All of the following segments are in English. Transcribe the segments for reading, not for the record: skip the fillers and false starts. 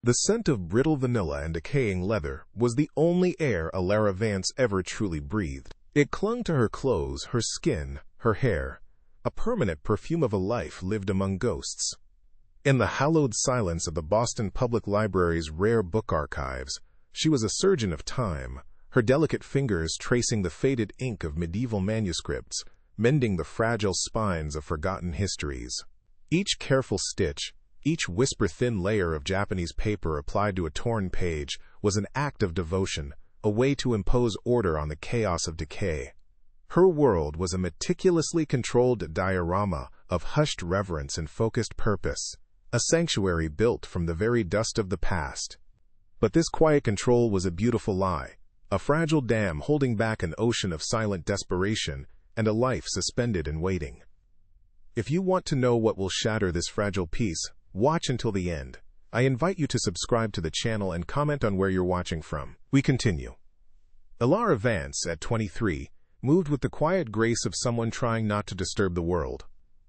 The scent of brittle vanilla and decaying leather was the only air Alara Vance ever truly breathed. It clung to her clothes, her skin, her hair, a permanent perfume of a life lived among ghosts. In the hallowed silence of the Boston Public Library's rare book archives, she was a surgeon of time, her delicate fingers tracing the faded ink of medieval manuscripts, mending the fragile spines of forgotten histories. Each careful stitch, each whisper-thin layer of Japanese paper applied to a torn page was an act of devotion, a way to impose order on the chaos of decay. Her world was a meticulously controlled diorama of hushed reverence and focused purpose, a sanctuary built from the very dust of the past. But this quiet control was a beautiful lie, a fragile dam holding back an ocean of silent desperation and a life suspended in waiting. If you want to know what will shatter this fragile piece, watch until the end. I invite you to subscribe to the channel and comment on where you're watching from. We continue. Alara Vance, at 23, moved with the quiet grace of someone trying not to disturb the world.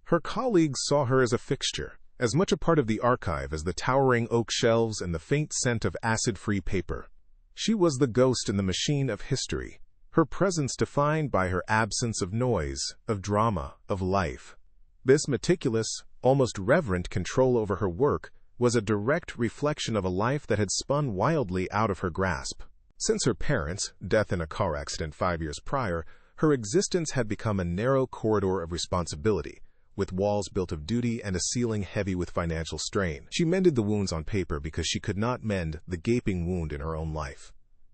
Her colleagues saw her as a fixture, as much a part of the archive as the towering oak shelves and the faint scent of acid-free paper. She was the ghost in the machine of history, her presence defined by her absence of noise, of drama, of life. This meticulous, almost reverent control over her work was a direct reflection of a life that had spun wildly out of her grasp. Since her parents' death in a car accident 5 years prior, her existence had become a narrow corridor of responsibility, with walls built of duty and a ceiling heavy with financial strain. She mended the wounds on paper because she could not mend the gaping wound in her own life,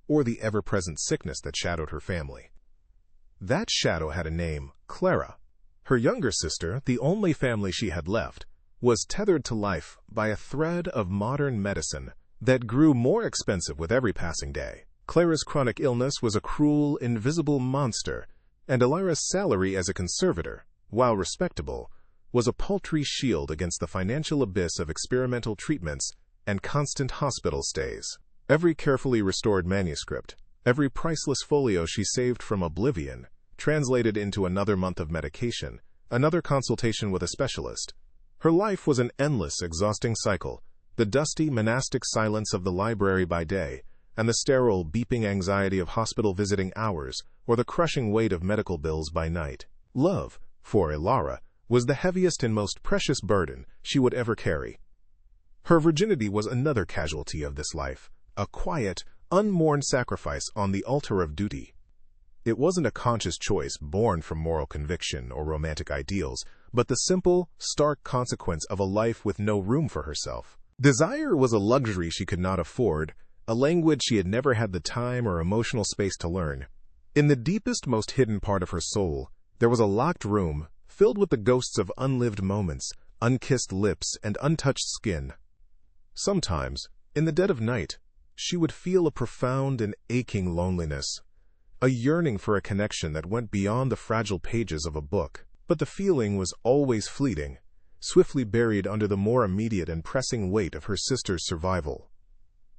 or the ever-present sickness that shadowed her family. That shadow had a name, Clara. Her younger sister, the only family she had left, was tethered to life by a thread of modern medicine that grew more expensive with every passing day. Clara's chronic illness was a cruel, invisible monster, and Alara's salary as a conservator, while respectable, was a paltry shield against the financial abyss of experimental treatments and constant hospital stays. Every carefully restored manuscript, every priceless folio she saved from oblivion, translated into another month of medication, another consultation with a specialist. Her life was an endless, exhausting cycle, the dusty, monastic silence of the library by day, and the sterile, beeping anxiety of hospital visiting hours, or the crushing weight of medical bills by night. Love, for Alara, was the heaviest and most precious burden she would ever carry. Her virginity was another casualty of this life, a quiet, unmourned sacrifice on the altar of duty. It wasn't a conscious choice born from moral conviction or romantic ideals, but the simple, stark consequence of a life with no room for herself. Desire was a luxury she could not afford, a language she had never had the time or emotional space to learn. In the deepest, most hidden part of her soul, there was a locked room filled with the ghosts of unlived moments, unkissed lips, and untouched skin. Sometimes, in the dead of night, she would feel a profound and aching loneliness, a yearning for a connection that went beyond the fragile pages of a book. But the feeling was always fleeting, swiftly buried under the more immediate and pressing weight of her sister's survival.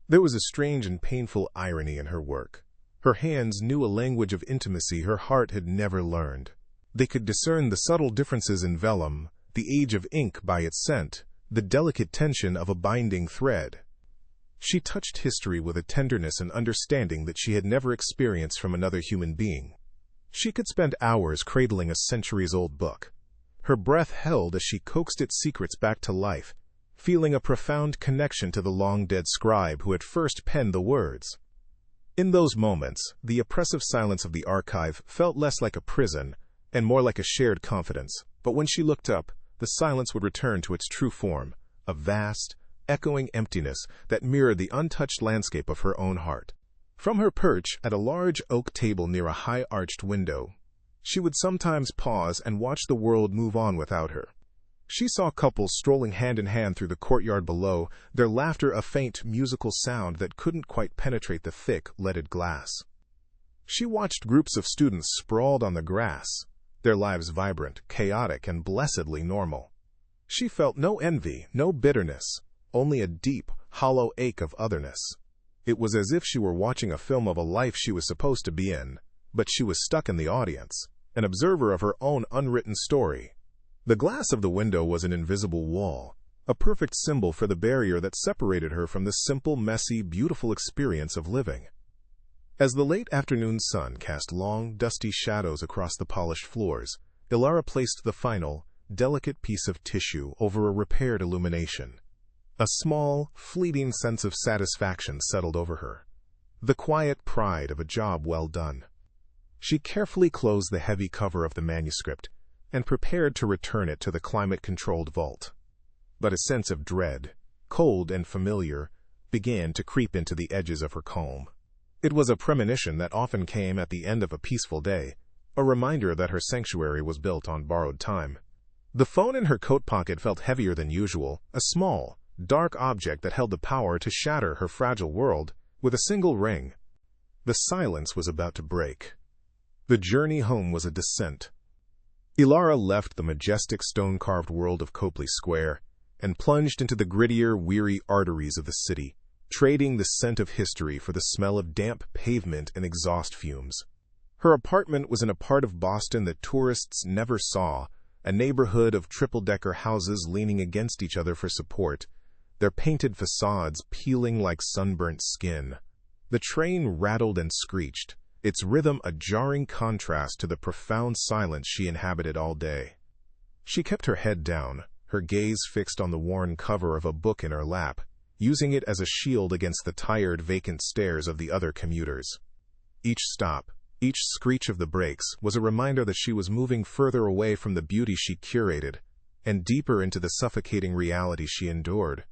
There was a strange and painful irony in her work. Her hands knew a language of intimacy her heart had never learned. They could discern the subtle differences in vellum, the age of ink by its scent, the delicate tension of a binding thread. She touched history with a tenderness and understanding that she had never experienced from another human being. She could spend hours cradling a centuries-old book. Her breath held as she coaxed its secrets back to life, feeling a profound connection to the long-dead scribe who had first penned the words. In those moments, the oppressive silence of the archive felt less like a prison and more like a shared confidence. But when she looked up, the silence would return to its true form, a vast, echoing emptiness that mirrored the untouched landscape of her own heart. From her perch at a large oak table near a high-arched window, she would sometimes pause and watch the world move on without her. She saw couples strolling hand-in-hand through the courtyard below, their laughter a faint, musical sound that couldn't quite penetrate the thick, leaded glass. She watched groups of students sprawled on the grass, their lives vibrant, chaotic, and blessedly normal. She felt no envy, no bitterness, only a deep, hollow ache of otherness. It was as if she were watching a film of a life she was supposed to be in, but she was stuck in the audience, an observer of her own unwritten story. The glass of the window was an invisible wall, a perfect symbol for the barrier that separated her from the simple, messy, beautiful experience of living. As the late afternoon sun cast long, dusty shadows across the polished floors, Ilara placed the final, delicate piece of tissue over a repaired illumination. A small, fleeting sense of satisfaction settled over her, the quiet pride of a job well done. She carefully closed the heavy cover of the manuscript and prepared to return it to the climate-controlled vault. But a sense of dread, cold and familiar, began to creep into the edges of her calm. It was a premonition that often came at the end of a peaceful day, a reminder that her sanctuary was built on borrowed time. The phone in her coat pocket felt heavier than usual, a small, dark object that held the power to shatter her fragile world with a single ring. The silence was about to break. The journey home was a descent. Ilara left the majestic stone-carved world of Copley Square and plunged into the grittier, weary arteries of the city, trading the scent of history for the smell of damp pavement and exhaust fumes. Her apartment was in a part of Boston that tourists never saw, a neighborhood of triple-decker houses leaning against each other for support, their painted facades peeling like sunburnt skin. The train rattled and screeched, its rhythm a jarring contrast to the profound silence she inhabited all day. She kept her head down, her gaze fixed on the worn cover of a book in her lap, using it as a shield against the tired, vacant stares of the other commuters. Each stop, each screech of the brakes was a reminder that she was moving further away from the beauty she curated, and deeper into the suffocating reality she endured.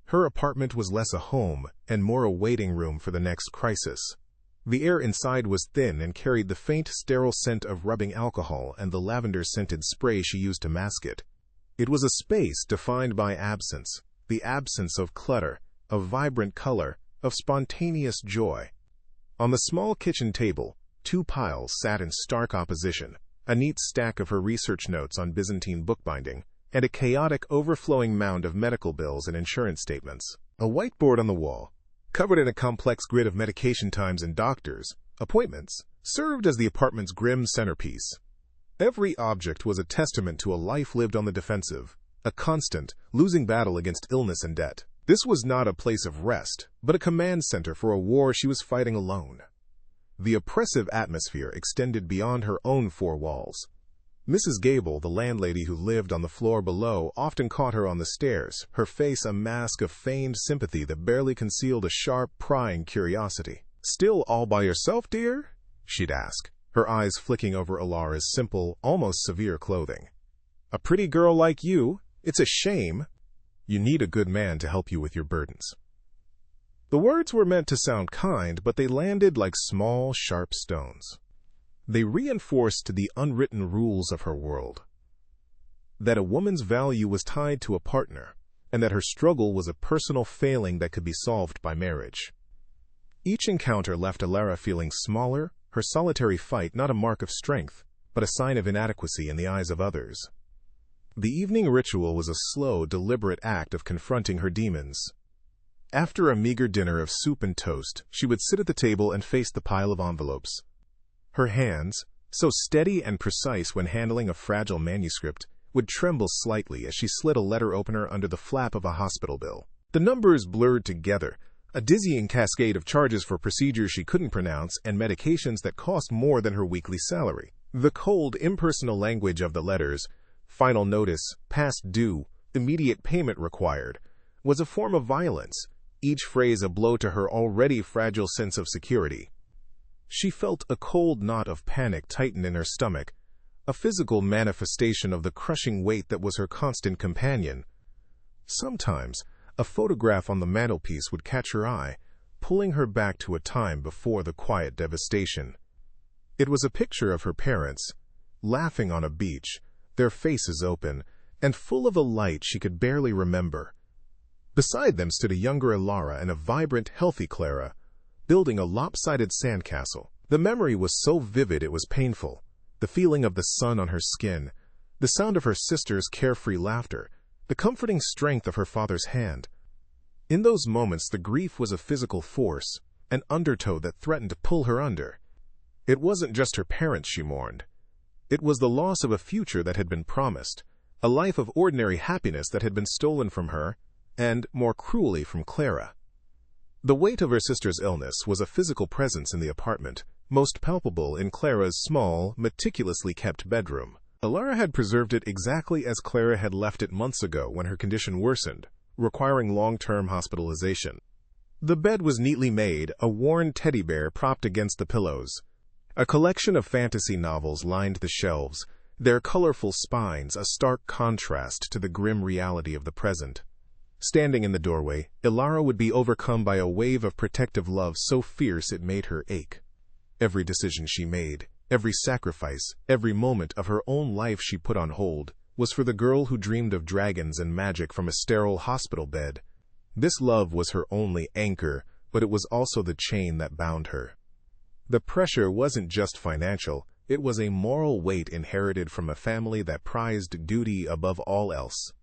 Her apartment was less a home and more a waiting room for the next crisis. The air inside was thin and carried the faint, sterile scent of rubbing alcohol and the lavender-scented spray she used to mask it. It was a space defined by absence, the absence of clutter, of vibrant color, of spontaneous joy. On the small kitchen table, two piles sat in stark opposition, a neat stack of her research notes on Byzantine bookbinding, and a chaotic, overflowing mound of medical bills and insurance statements. A whiteboard on the wall, covered in a complex grid of medication times and doctors' appointments, served as the apartment's grim centerpiece. Every object was a testament to a life lived on the defensive, a constant, losing battle against illness and debt. This was not a place of rest, but a command center for a war she was fighting alone. The oppressive atmosphere extended beyond her own four walls. Mrs. Gable, the landlady who lived on the floor below, often caught her on the stairs, her face a mask of feigned sympathy that barely concealed a sharp, prying curiosity. "Still all by yourself, dear?" she'd ask, her eyes flicking over Ilara's simple, almost severe clothing. "A pretty girl like you, it's a shame. You need a good man to help you with your burdens." The words were meant to sound kind, but they landed like small, sharp stones. They reinforced the unwritten rules of her world. That a woman's value was tied to a partner, and that her struggle was a personal failing that could be solved by marriage. Each encounter left Ilara feeling smaller, her solitary fight not a mark of strength, but a sign of inadequacy in the eyes of others. The evening ritual was a slow, deliberate act of confronting her demons. After a meager dinner of soup and toast, she would sit at the table and face the pile of envelopes. Her hands, so steady and precise when handling a fragile manuscript, would tremble slightly as she slid a letter opener under the flap of a hospital bill. The numbers blurred together, a dizzying cascade of charges for procedures she couldn't pronounce and medications that cost more than her weekly salary. The cold, impersonal language of the letters, final notice, past due, immediate payment required, was a form of violence, each phrase a blow to her already fragile sense of security. She felt a cold knot of panic tighten in her stomach, a physical manifestation of the crushing weight that was her constant companion. Sometimes, a photograph on the mantelpiece would catch her eye, pulling her back to a time before the quiet devastation. It was a picture of her parents, laughing on a beach, their faces open, and full of a light she could barely remember. Beside them stood a younger Ilara and a vibrant, healthy Clara, building a lopsided sandcastle. The memory was so vivid it was painful. The feeling of the sun on her skin, the sound of her sister's carefree laughter, the comforting strength of her father's hand. In those moments, the grief was a physical force, an undertow that threatened to pull her under. It wasn't just her parents she mourned. It was the loss of a future that had been promised, a life of ordinary happiness that had been stolen from her, and more cruelly from Clara. The weight of her sister's illness was a physical presence in the apartment, most palpable in Clara's small, meticulously kept bedroom. Elara had preserved it exactly as Clara had left it months ago when her condition worsened, requiring long-term hospitalization. The bed was neatly made, a worn teddy bear propped against the pillows. A collection of fantasy novels lined the shelves, their colorful spines a stark contrast to the grim reality of the present. Standing in the doorway, Elara would be overcome by a wave of protective love so fierce it made her ache. Every decision she made, every sacrifice, every moment of her own life she put on hold, was for the girl who dreamed of dragons and magic from a sterile hospital bed. This love was her only anchor, but it was also the chain that bound her. The pressure wasn't just financial, it was a moral weight inherited from a family that prized duty above all else.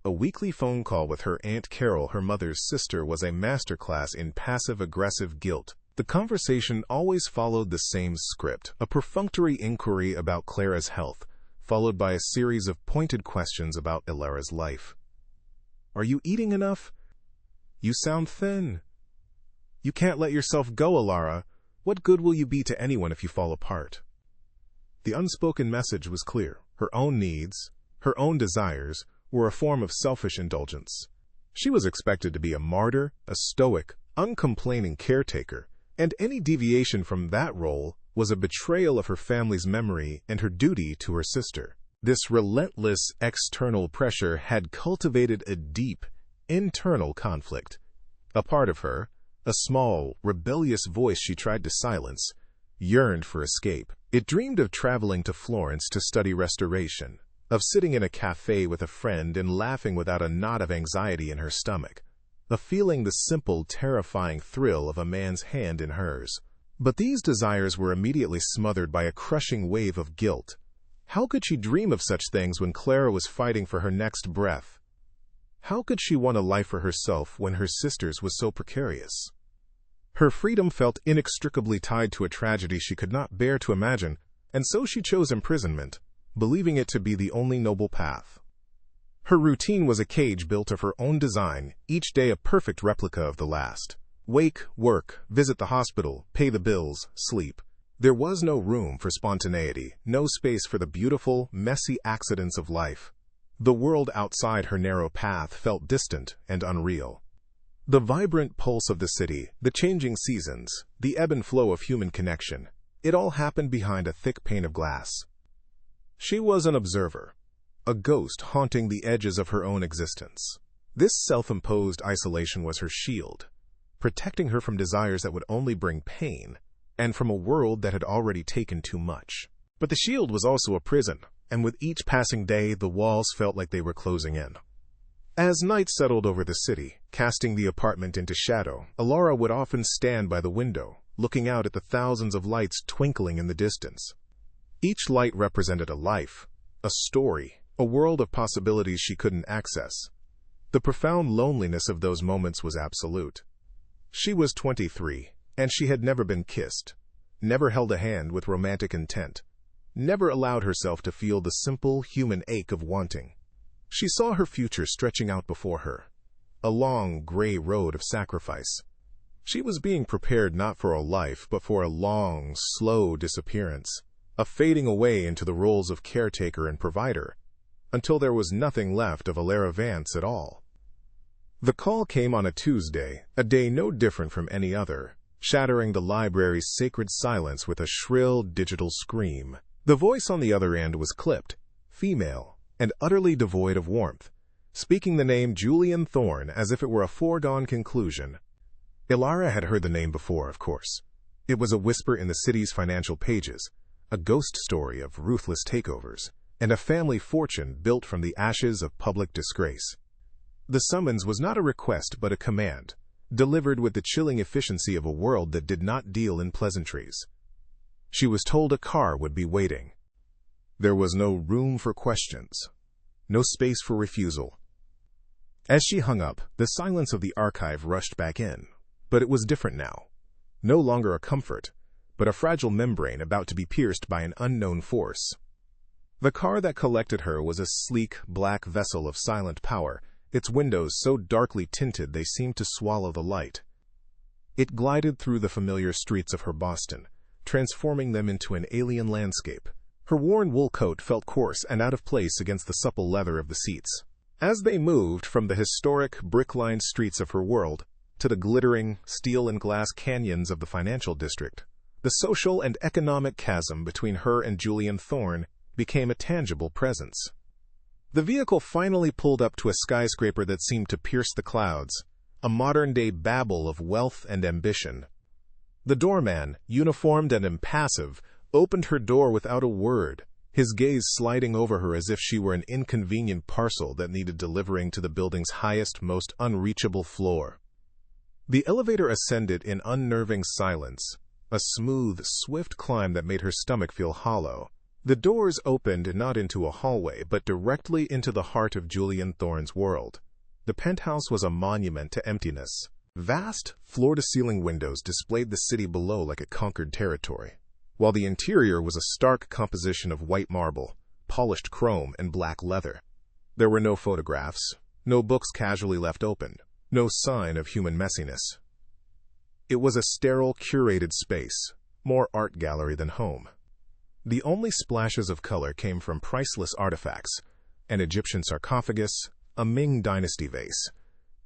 A weekly phone call with her Aunt Carol, her mother's sister, was a masterclass in passive-aggressive guilt. The conversation always followed the same script, a perfunctory inquiry about Clara's health, followed by a series of pointed questions about Elara's life. "Are you eating enough? You sound thin. You can't let yourself go, Elara. What good will you be to anyone if you fall apart?" The unspoken message was clear. Her own needs, her own desires, were a form of selfish indulgence. She was expected to be a martyr, a stoic, uncomplaining caretaker, and any deviation from that role was a betrayal of her family's memory and her duty to her sister. This relentless external pressure had cultivated a deep, internal conflict. A part of her, a small, rebellious voice she tried to silence, yearned for escape. It dreamed of traveling to Florence to study restoration, of sitting in a cafe with a friend and laughing without a knot of anxiety in her stomach, of feeling the simple, terrifying thrill of a man's hand in hers. But these desires were immediately smothered by a crushing wave of guilt. How could she dream of such things when Clara was fighting for her next breath? How could she want a life for herself when her sister's was so precarious? Her freedom felt inextricably tied to a tragedy she could not bear to imagine, and so she chose imprisonment, believing it to be the only noble path. Her routine was a cage built of her own design, each day a perfect replica of the last. Wake, work, visit the hospital, pay the bills, sleep. There was no room for spontaneity, no space for the beautiful, messy accidents of life. The world outside her narrow path felt distant and unreal. The vibrant pulse of the city, the changing seasons, the ebb and flow of human connection, it all happened behind a thick pane of glass. She was an observer, a ghost haunting the edges of her own existence. This self-imposed isolation was her shield, protecting her from desires that would only bring pain, and from a world that had already taken too much. But the shield was also a prison, and with each passing day the walls felt like they were closing in. As night settled over the city, casting the apartment into shadow, Elara would often stand by the window, looking out at the thousands of lights twinkling in the distance. Each light represented a life, a story, a world of possibilities she couldn't access. The profound loneliness of those moments was absolute. She was 23, and she had never been kissed, never held a hand with romantic intent, never allowed herself to feel the simple human ache of wanting. She saw her future stretching out before her, a long, gray road of sacrifice. She was being prepared not for a life, but for a long, slow disappearance, a fading away into the roles of caretaker and provider, until there was nothing left of Elara Vance at all. The call came on a Tuesday, a day no different from any other, shattering the library's sacred silence with a shrill digital scream. The voice on the other end was clipped, female, and utterly devoid of warmth, speaking the name Julian Thorne as if it were a foregone conclusion. Elara had heard the name before, of course. It was a whisper in the city's financial pages, a ghost story of ruthless takeovers, and a family fortune built from the ashes of public disgrace. The summons was not a request but a command, delivered with the chilling efficiency of a world that did not deal in pleasantries. She was told a car would be waiting. There was no room for questions, no space for refusal. As she hung up, the silence of the archive rushed back in, but it was different now. No longer a comfort, but a fragile membrane about to be pierced by an unknown force. The car that collected her was a sleek, black vessel of silent power, its windows so darkly tinted they seemed to swallow the light. It glided through the familiar streets of her Boston, transforming them into an alien landscape. Her worn wool coat felt coarse and out of place against the supple leather of the seats. As they moved from the historic, brick-lined streets of her world to the glittering, steel and glass canyons of the financial district, the social and economic chasm between her and Julian Thorne became a tangible presence. The vehicle finally pulled up to a skyscraper that seemed to pierce the clouds, a modern-day Babel of wealth and ambition. The doorman, uniformed and impassive, opened her door without a word, his gaze sliding over her as if she were an inconvenient parcel that needed delivering to the building's highest, most unreachable floor. The elevator ascended in unnerving silence, a smooth, swift climb that made her stomach feel hollow. The doors opened not into a hallway, but directly into the heart of Julian Thorne's world. The penthouse was a monument to emptiness. Vast, floor-to-ceiling windows displayed the city below like a conquered territory, while the interior was a stark composition of white marble, polished chrome, and black leather. There were no photographs, no books casually left open, no sign of human messiness. It was a sterile, curated space, more art gallery than home. The only splashes of color came from priceless artifacts, an Egyptian sarcophagus, a Ming Dynasty vase,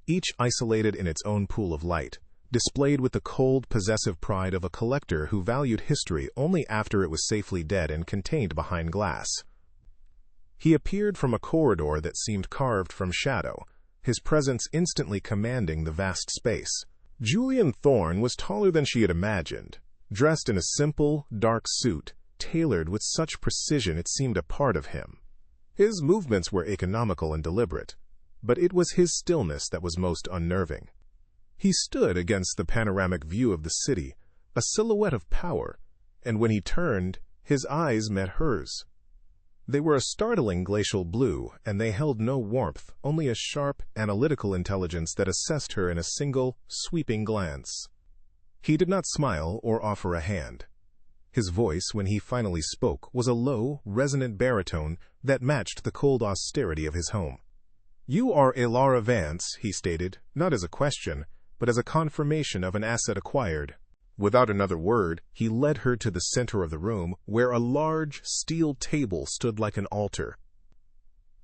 each isolated in its own pool of light, displayed with the cold, possessive pride of a collector who valued history only after it was safely dead and contained behind glass. He appeared from a corridor that seemed carved from shadow, his presence instantly commanding the vast space. Julian Thorne was taller than she had imagined, dressed in a simple, dark suit, tailored with such precision it seemed a part of him. His movements were economical and deliberate, but it was his stillness that was most unnerving. He stood against the panoramic view of the city, a silhouette of power, and when he turned, his eyes met hers. They were a startling glacial blue, and they held no warmth, only a sharp, analytical intelligence that assessed her in a single, sweeping glance. He did not smile or offer a hand. His voice, when he finally spoke, was a low, resonant baritone that matched the cold austerity of his home. "You are Elara Vance," he stated, not as a question, but as a confirmation of an asset acquired. Without another word, he led her to the center of the room, where a large, steel table stood like an altar.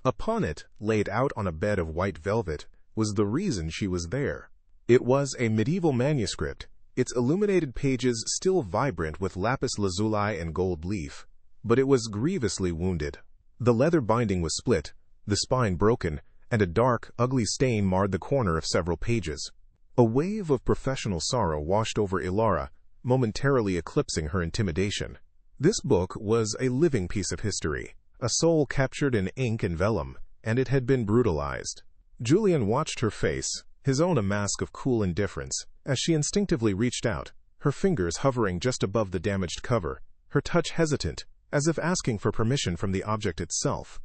Upon it, laid out on a bed of white velvet, was the reason she was there. It was a medieval manuscript, its illuminated pages still vibrant with lapis lazuli and gold leaf, but it was grievously wounded. The leather binding was split, the spine broken, and a dark, ugly stain marred the corner of several pages. A wave of professional sorrow washed over Elara, momentarily eclipsing her intimidation. This book was a living piece of history, a soul captured in ink and vellum, and it had been brutalized. Julian watched her face, his own a mask of cool indifference, as she instinctively reached out, her fingers hovering just above the damaged cover, her touch hesitant, as if asking for permission from the object itself.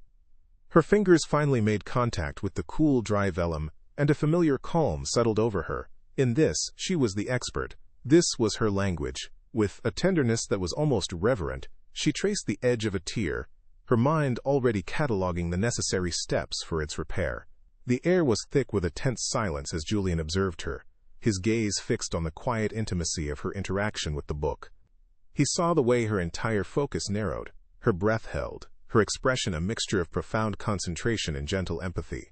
Her fingers finally made contact with the cool, dry vellum, and a familiar calm settled over her. In this, she was the expert. This was her language. With a tenderness that was almost reverent, she traced the edge of a tear, her mind already cataloging the necessary steps for its repair. The air was thick with a tense silence as Julian observed her, his gaze fixed on the quiet intimacy of her interaction with the book. He saw the way her entire focus narrowed, her breath held, her expression a mixture of profound concentration and gentle empathy.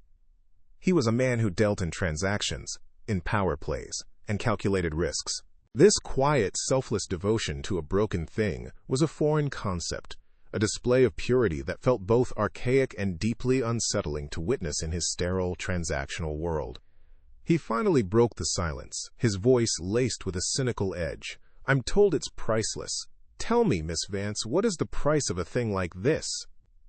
He was a man who dealt in transactions, in power plays, and calculated risks. This quiet, selfless devotion to a broken thing was a foreign concept, a display of purity that felt both archaic and deeply unsettling to witness in his sterile, transactional world. He finally broke the silence, his voice laced with a cynical edge. "I'm told it's priceless. Tell me, Miss Vance, what is the price of a thing like this?"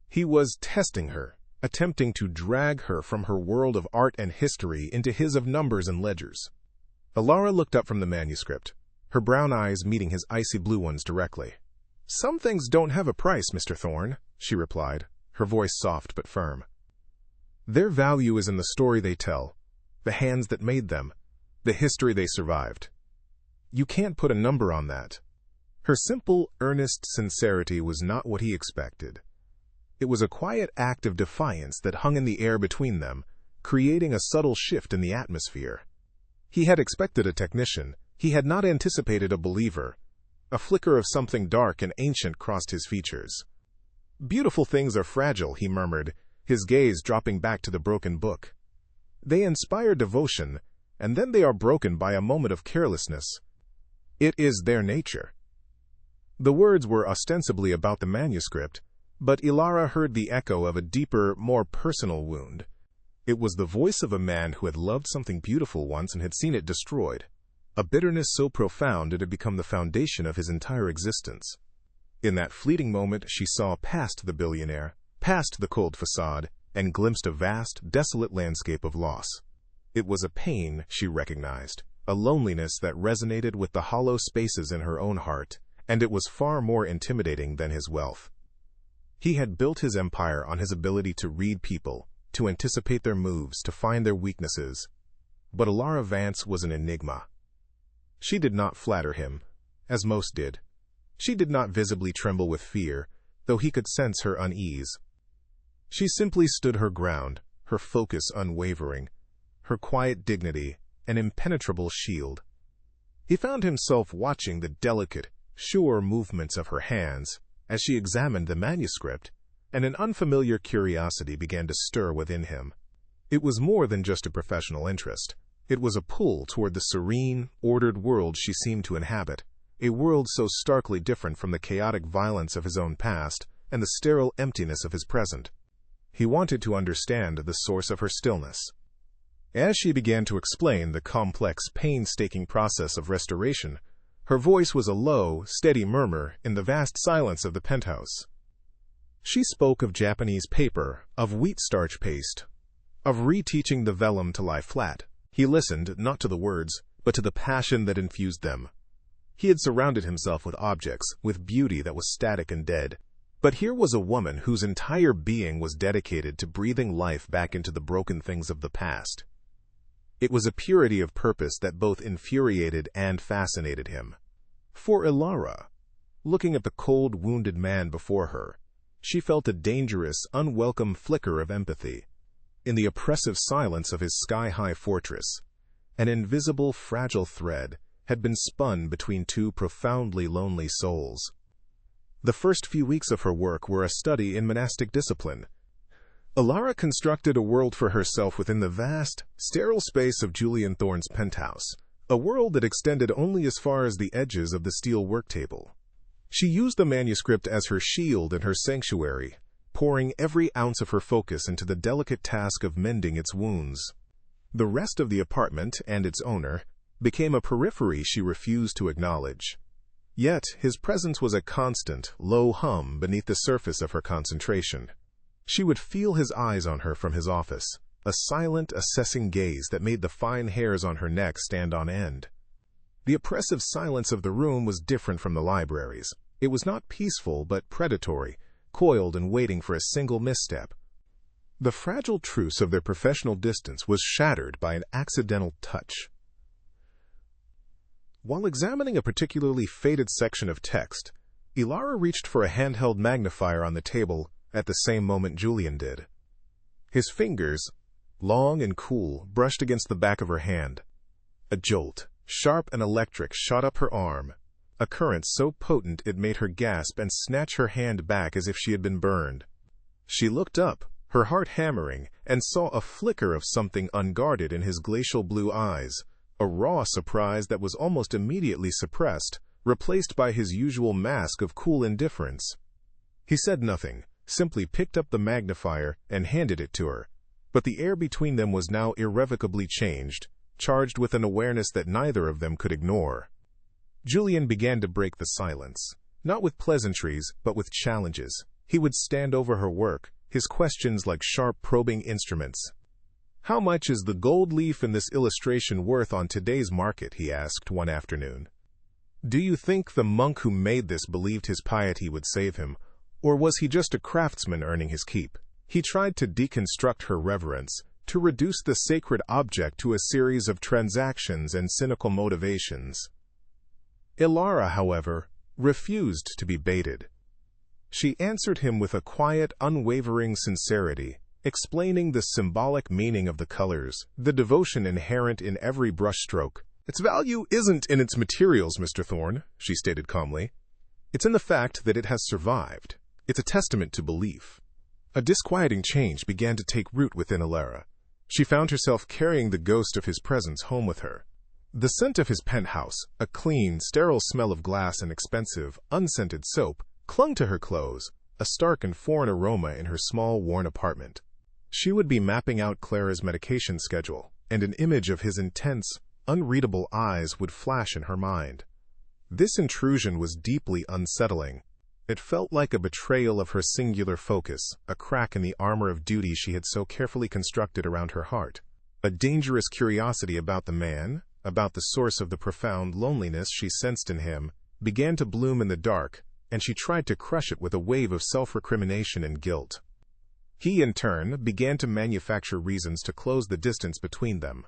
He was testing her, attempting to drag her from her world of art and history into his of numbers and ledgers. Elara looked up from the manuscript, her brown eyes meeting his icy blue ones directly. "Some things don't have a price, Mr. Thorne," she replied, her voice soft but firm. "Their value is in the story they tell, the hands that made them, the history they survived. You can't put a number on that." Her simple, earnest sincerity was not what he expected. It was a quiet act of defiance that hung in the air between them, creating a subtle shift in the atmosphere. He had expected a technician. He had not anticipated a believer. A flicker of something dark and ancient crossed his features. "Beautiful things are fragile," he murmured, his gaze dropping back to the broken book. "They inspire devotion, and then they are broken by a moment of carelessness. It is their nature." The words were ostensibly about the manuscript, but Ilara heard the echo of a deeper, more personal wound. It was the voice of a man who had loved something beautiful once and had seen it destroyed, a bitterness so profound it had become the foundation of his entire existence. In that fleeting moment, she saw past the billionaire, past the cold facade, and glimpsed a vast, desolate landscape of loss. It was a pain she recognized, a loneliness that resonated with the hollow spaces in her own heart, and it was far more intimidating than his wealth. He had built his empire on his ability to read people, to anticipate their moves, to find their weaknesses. But Ilara Vance was an enigma. She did not flatter him, as most did. She did not visibly tremble with fear, though he could sense her unease. She simply stood her ground, her focus unwavering, her quiet dignity an impenetrable shield. He found himself watching the delicate, sure movements of her hands as she examined the manuscript, and an unfamiliar curiosity began to stir within him. It was more than just a professional interest. It was a pull toward the serene, ordered world she seemed to inhabit, a world so starkly different from the chaotic violence of his own past and the sterile emptiness of his present. He wanted to understand the source of her stillness. As she began to explain the complex, painstaking process of restoration, her voice was a low, steady murmur in the vast silence of the penthouse. She spoke of Japanese paper, of wheat starch paste, of reteaching the vellum to lie flat. He listened not to the words, but to the passion that infused them. He had surrounded himself with objects, with beauty that was static and dead. But here was a woman whose entire being was dedicated to breathing life back into the broken things of the past. It was a purity of purpose that both infuriated and fascinated him. For Ilara, looking at the cold, wounded man before her, she felt a dangerous, unwelcome flicker of empathy. In the oppressive silence of his sky-high fortress, an invisible, fragile thread had been spun between two profoundly lonely souls. The first few weeks of her work were a study in monastic discipline. Ilara constructed a world for herself within the vast, sterile space of Julian Thorne's penthouse, a world that extended only as far as the edges of the steel work table. She used the manuscript as her shield and her sanctuary, pouring every ounce of her focus into the delicate task of mending its wounds. The rest of the apartment and its owner became a periphery she refused to acknowledge. Yet his presence was a constant, low hum beneath the surface of her concentration. She would feel his eyes on her from his office, a silent, assessing gaze that made the fine hairs on her neck stand on end. The oppressive silence of the room was different from the library's. It was not peaceful but predatory, coiled and waiting for a single misstep. The fragile truce of their professional distance was shattered by an accidental touch. While examining a particularly faded section of text, Ilara reached for a handheld magnifier on the table at the same moment Julian did. His fingers, long and cool, brushed against the back of her hand. A jolt, sharp and electric, shot up her arm, a current so potent it made her gasp and snatch her hand back as if she had been burned. She looked up, her heart hammering, and saw a flicker of something unguarded in his glacial blue eyes, a raw surprise that was almost immediately suppressed, replaced by his usual mask of cool indifference. He said nothing, simply picked up the magnifier and handed it to her, but the air between them was now irrevocably changed, charged with an awareness that neither of them could ignore. Julian began to break the silence, not with pleasantries, but with challenges. He would stand over her work, his questions like sharp probing instruments. "How much is the gold leaf in this illustration worth on today's market?" he asked one afternoon. "Do you think the monk who made this believed his piety would save him, or was he just a craftsman earning his keep?" He tried to deconstruct her reverence, to reduce the sacred object to a series of transactions and cynical motivations. Ilara, however, refused to be baited. She answered him with a quiet, unwavering sincerity, explaining the symbolic meaning of the colors, the devotion inherent in every brushstroke. "Its value isn't in its materials, Mr. Thorne," she stated calmly. "It's in the fact that it has survived. It's a testament to belief." A disquieting change began to take root within Alara. She found herself carrying the ghost of his presence home with her. The scent of his penthouse, a clean, sterile smell of glass and expensive, unscented soap, clung to her clothes, a stark and foreign aroma in her small, worn apartment. She would be mapping out Clara's medication schedule, and an image of his intense, unreadable eyes would flash in her mind. This intrusion was deeply unsettling. It felt like a betrayal of her singular focus, a crack in the armor of duty she had so carefully constructed around her heart. A dangerous curiosity about the man, about the source of the profound loneliness she sensed in him, began to bloom in the dark, and she tried to crush it with a wave of self-recrimination and guilt. He, in turn, began to manufacture reasons to close the distance between them.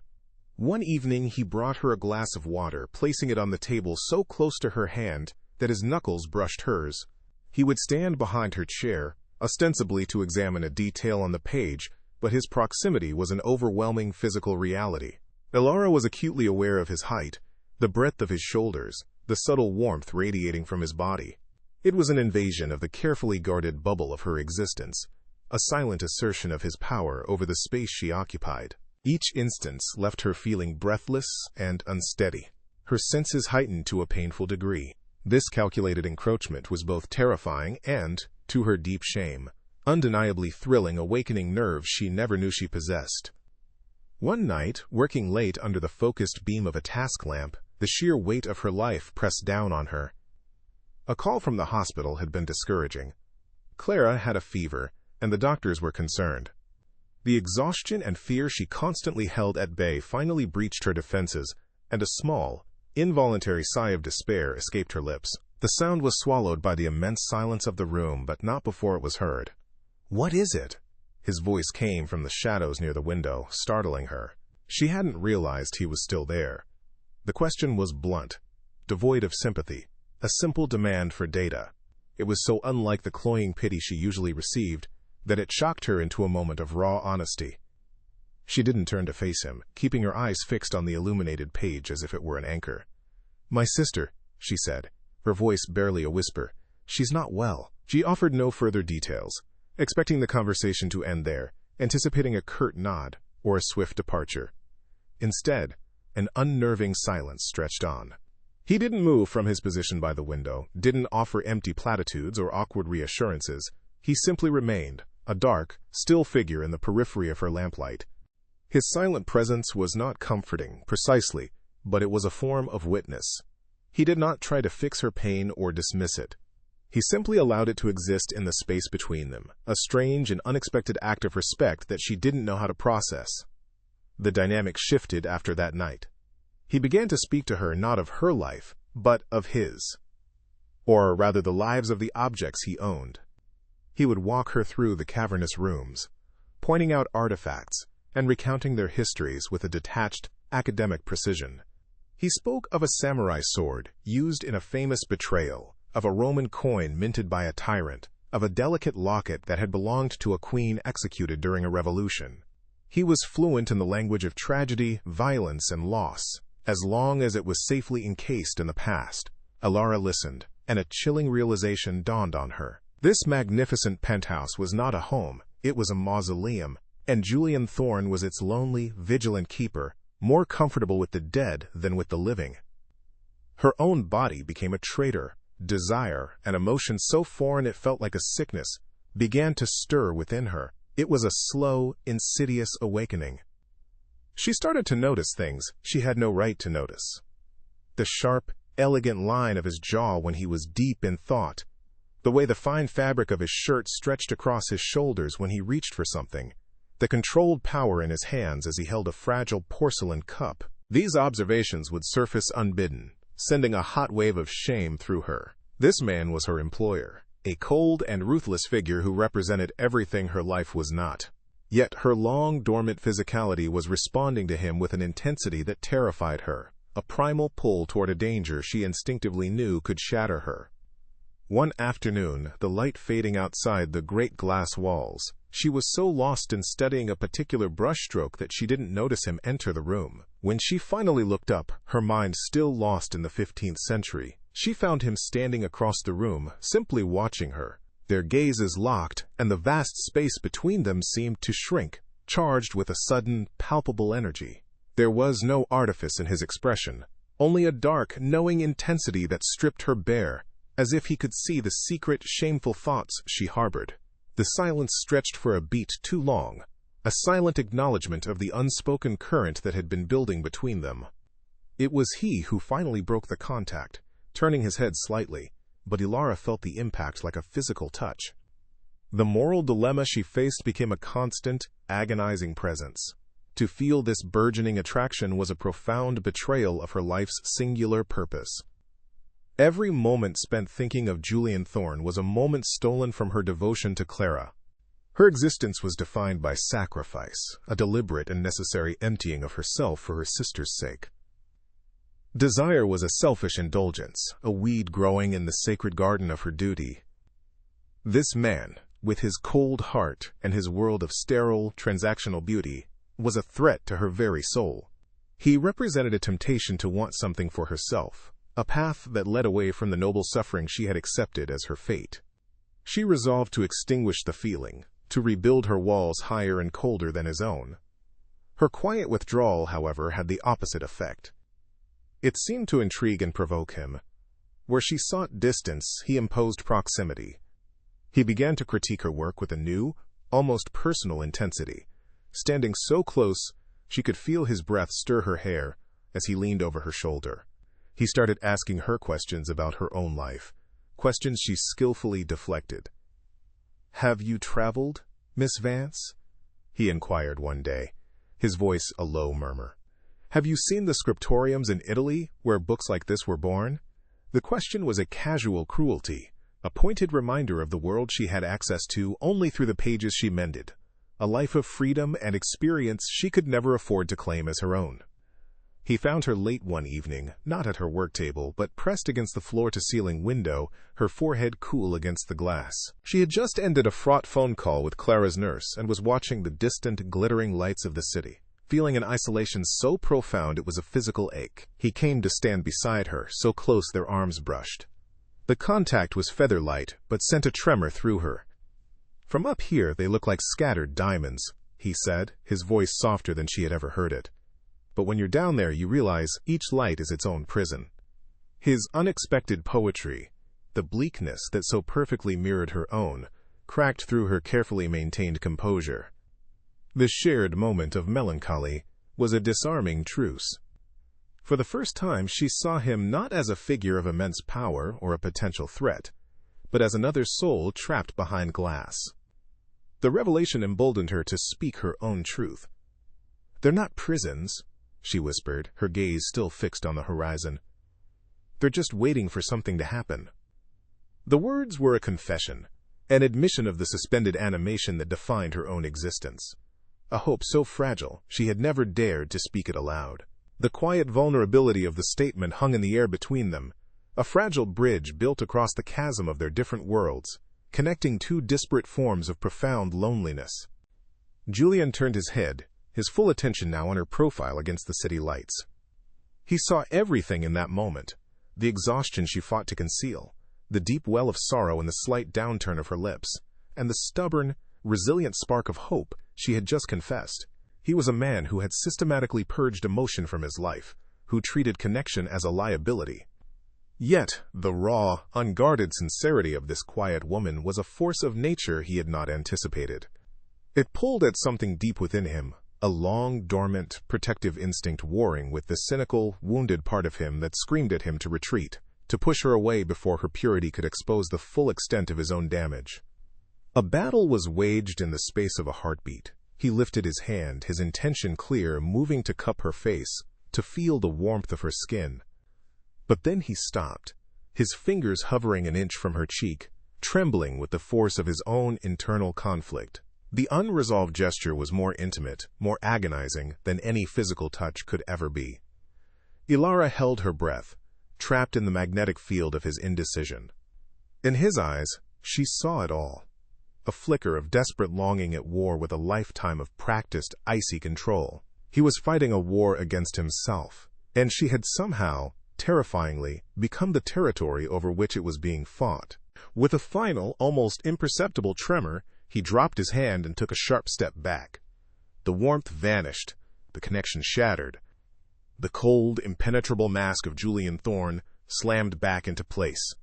One evening he brought her a glass of water, placing it on the table so close to her hand that his knuckles brushed hers. He would stand behind her chair, ostensibly to examine a detail on the page, but his proximity was an overwhelming physical reality. Alara was acutely aware of his height, the breadth of his shoulders, the subtle warmth radiating from his body. It was an invasion of the carefully guarded bubble of her existence, a silent assertion of his power over the space she occupied. Each instance left her feeling breathless and unsteady, her senses heightened to a painful degree. This calculated encroachment was both terrifying and, to her deep shame, undeniably thrilling, awakening nerves she never knew she possessed. One night, working late under the focused beam of a task lamp, the sheer weight of her life pressed down on her. A call from the hospital had been discouraging. Clara had a fever, and the doctors were concerned. The exhaustion and fear she constantly held at bay finally breached her defenses, and a small, involuntary sigh of despair escaped her lips. The sound was swallowed by the immense silence of the room, but not before it was heard. "What is it?" His voice came from the shadows near the window, startling her. She hadn't realized he was still there. The question was blunt, devoid of sympathy, a simple demand for data. It was so unlike the cloying pity she usually received that it shocked her into a moment of raw honesty. She didn't turn to face him, keeping her eyes fixed on the illuminated page as if it were an anchor. "My sister," she said, her voice barely a whisper. "She's not well." She offered no further details, expecting the conversation to end there, anticipating a curt nod or a swift departure. Instead, an unnerving silence stretched on. He didn't move from his position by the window, didn't offer empty platitudes or awkward reassurances. He simply remained, a dark, still figure in the periphery of her lamplight. His silent presence was not comforting, precisely, but it was a form of witness. He did not try to fix her pain or dismiss it. He simply allowed it to exist in the space between them, a strange and unexpected act of respect that she didn't know how to process. The dynamic shifted after that night. He began to speak to her not of her life, but of his. Or rather the lives of the objects he owned. He would walk her through the cavernous rooms, pointing out artifacts and recounting their histories with a detached, academic precision. He spoke of a samurai sword used in a famous betrayal, of a Roman coin minted by a tyrant, of a delicate locket that had belonged to a queen executed during a revolution. He was fluent in the language of tragedy, violence, and loss, as long as it was safely encased in the past. Alara listened, and a chilling realization dawned on her. This magnificent penthouse was not a home, it was a mausoleum, and Julian Thorne was its lonely, vigilant keeper, more comfortable with the dead than with the living. Her own body became a traitor. Desire, an emotion so foreign it felt like a sickness, began to stir within her. It was a slow, insidious awakening. She started to notice things she had no right to notice. The sharp, elegant line of his jaw when he was deep in thought, the way the fine fabric of his shirt stretched across his shoulders when he reached for something, the controlled power in his hands as he held a fragile porcelain cup. These observations would surface unbidden, sending a hot wave of shame through her. This man was her employer, a cold and ruthless figure who represented everything her life was not. Yet her long, dormant physicality was responding to him with an intensity that terrified her, a primal pull toward a danger she instinctively knew could shatter her. One afternoon, the light fading outside the great glass walls, she was so lost in studying a particular brushstroke that she didn't notice him enter the room. When she finally looked up, her mind still lost in the 15th century, she found him standing across the room, simply watching her. Their gazes locked, and the vast space between them seemed to shrink, charged with a sudden, palpable energy. There was no artifice in his expression, only a dark, knowing intensity that stripped her bare, as if he could see the secret, shameful thoughts she harbored. The silence stretched for a beat too long, a silent acknowledgement of the unspoken current that had been building between them. It was he who finally broke the contact, turning his head slightly, but Ilara felt the impact like a physical touch. The moral dilemma she faced became a constant, agonizing presence. To feel this burgeoning attraction was a profound betrayal of her life's singular purpose. Every moment spent thinking of Julian Thorne was a moment stolen from her devotion to Clara. Her existence was defined by sacrifice, a deliberate and necessary emptying of herself for her sister's sake. Desire was a selfish indulgence, a weed growing in the sacred garden of her duty. This man, with his cold heart and his world of sterile, transactional beauty, was a threat to her very soul. He represented a temptation to want something for herself, a path that led away from the noble suffering she had accepted as her fate. She resolved to extinguish the feeling, to rebuild her walls higher and colder than his own. Her quiet withdrawal, however, had the opposite effect. It seemed to intrigue and provoke him. Where she sought distance, he imposed proximity. He began to critique her work with a new, almost personal intensity. Standing so close, she could feel his breath stir her hair as he leaned over her shoulder. He started asking her questions about her own life, questions she skillfully deflected. "Have you traveled, Miss Vance?" he inquired one day, his voice a low murmur. "Have you seen the scriptoriums in Italy where books like this were born?" The question was a casual cruelty, a pointed reminder of the world she had access to only through the pages she mended, a life of freedom and experience she could never afford to claim as her own. He found her late one evening, not at her work table, but pressed against the floor-to-ceiling window, her forehead cool against the glass. She had just ended a fraught phone call with Clara's nurse and was watching the distant, glittering lights of the city, feeling an isolation so profound it was a physical ache. He came to stand beside her, so close their arms brushed. The contact was feather-light, but sent a tremor through her. "From up here they look like scattered diamonds," he said, his voice softer than she had ever heard it. "But when you're down there, you realize each light is its own prison." His unexpected poetry, the bleakness that so perfectly mirrored her own, cracked through her carefully maintained composure. The shared moment of melancholy was a disarming truce. For the first time, she saw him not as a figure of immense power or a potential threat, but as another soul trapped behind glass. The revelation emboldened her to speak her own truth. "They're not prisons," she whispered, her gaze still fixed on the horizon. "They're just waiting for something to happen." The words were a confession, an admission of the suspended animation that defined her own existence. A hope so fragile, she had never dared to speak it aloud. The quiet vulnerability of the statement hung in the air between them, a fragile bridge built across the chasm of their different worlds, connecting two disparate forms of profound loneliness. Julian turned his head, his full attention now on her profile against the city lights. He saw everything in that moment, the exhaustion she fought to conceal, the deep well of sorrow in the slight downturn of her lips, and the stubborn, resilient spark of hope she had just confessed. He was a man who had systematically purged emotion from his life, who treated connection as a liability. Yet, the raw, unguarded sincerity of this quiet woman was a force of nature he had not anticipated. It pulled at something deep within him, a long, dormant, protective instinct warring with the cynical, wounded part of him that screamed at him to retreat, to push her away before her purity could expose the full extent of his own damage. A battle was waged in the space of a heartbeat. He lifted his hand, his intention clear, moving to cup her face, to feel the warmth of her skin. But then he stopped, his fingers hovering an inch from her cheek, trembling with the force of his own internal conflict. The unresolved gesture was more intimate, more agonizing than any physical touch could ever be. Ilara held her breath, trapped in the magnetic field of his indecision. In his eyes, she saw it all. A flicker of desperate longing at war with a lifetime of practiced, icy control. He was fighting a war against himself, and she had somehow, terrifyingly, become the territory over which it was being fought. With a final, almost imperceptible tremor, he dropped his hand and took a sharp step back. The warmth vanished, the connection shattered. The cold, impenetrable mask of Julian Thorne slammed back into place.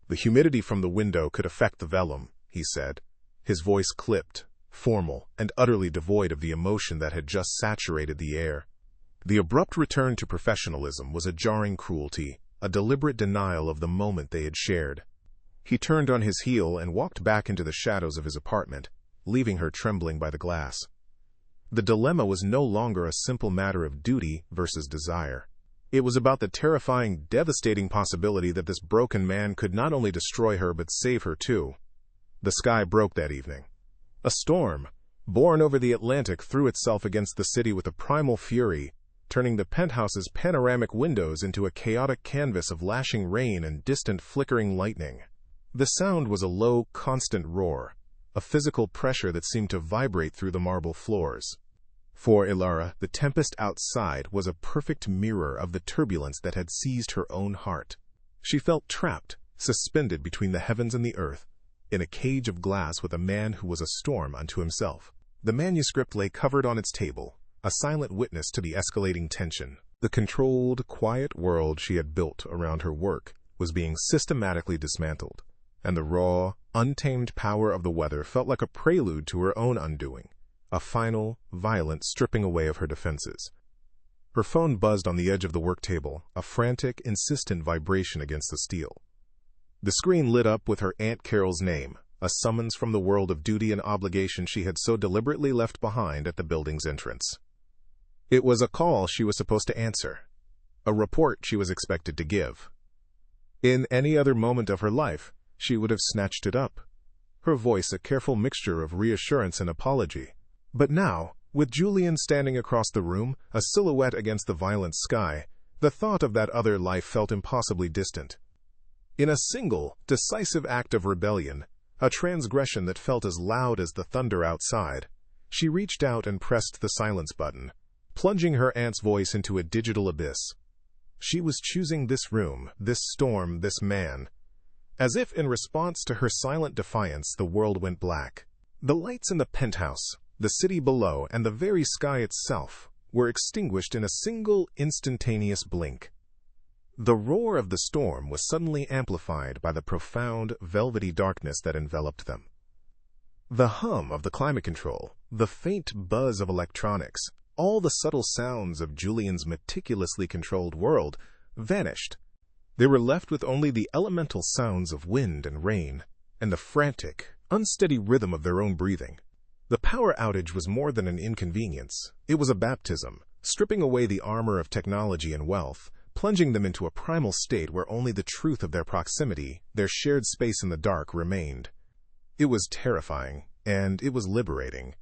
"The humidity from the window could affect the vellum," he said, his voice clipped, formal, and utterly devoid of the emotion that had just saturated the air. The abrupt return to professionalism was a jarring cruelty, a deliberate denial of the moment they had shared. He turned on his heel and walked back into the shadows of his apartment, leaving her trembling by the glass. The dilemma was no longer a simple matter of duty versus desire. It was about the terrifying, devastating possibility that this broken man could not only destroy her but save her too. The sky broke that evening. A storm, born over the Atlantic, threw itself against the city with a primal fury, turning the penthouse's panoramic windows into a chaotic canvas of lashing rain and distant flickering lightning. The sound was a low, constant roar, a physical pressure that seemed to vibrate through the marble floors. For Ilara, the tempest outside was a perfect mirror of the turbulence that had seized her own heart. She felt trapped, suspended between the heavens and the earth, in a cage of glass with a man who was a storm unto himself. The manuscript lay covered on its table, a silent witness to the escalating tension. The controlled, quiet world she had built around her work was being systematically dismantled, and the raw, untamed power of the weather felt like a prelude to her own undoing, a final, violent stripping away of her defenses. Her phone buzzed on the edge of the work table, a frantic, insistent vibration against the steel. The screen lit up with her Aunt Carol's name, a summons from the world of duty and obligation she had so deliberately left behind at the building's entrance. It was a call she was supposed to answer, a report she was expected to give. In any other moment of her life, she would have snatched it up, her voice a careful mixture of reassurance and apology. But now, with Julian standing across the room, a silhouette against the violent sky, the thought of that other life felt impossibly distant. In a single, decisive act of rebellion, a transgression that felt as loud as the thunder outside, she reached out and pressed the silence button, plunging her aunt's voice into a digital abyss. She was choosing this room, this storm, this man. As if in response to her silent defiance, the world went black. The lights in the penthouse, the city below, and the very sky itself were extinguished in a single, instantaneous blink. The roar of the storm was suddenly amplified by the profound, velvety darkness that enveloped them. The hum of the climate control, the faint buzz of electronics, all the subtle sounds of Julian's meticulously controlled world vanished. They were left with only the elemental sounds of wind and rain, and the frantic, unsteady rhythm of their own breathing. The power outage was more than an inconvenience. It was a baptism, stripping away the armor of technology and wealth, plunging them into a primal state where only the truth of their proximity, their shared space in the dark, remained. It was terrifying, and it was liberating.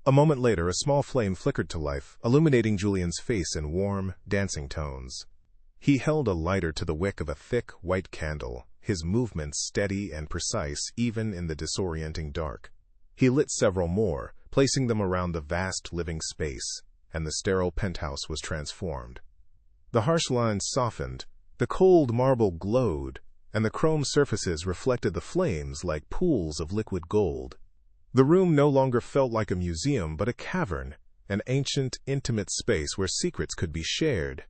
A moment later, a small flame flickered to life, illuminating Julian's face in warm, dancing tones. He held a lighter to the wick of a thick, white candle, his movements steady and precise even in the disorienting dark. He lit several more, placing them around the vast living space, and the sterile penthouse was transformed. The harsh lines softened, the cold marble glowed, and the chrome surfaces reflected the flames like pools of liquid gold. The room no longer felt like a museum but a cavern, an ancient, intimate space where secrets could be shared.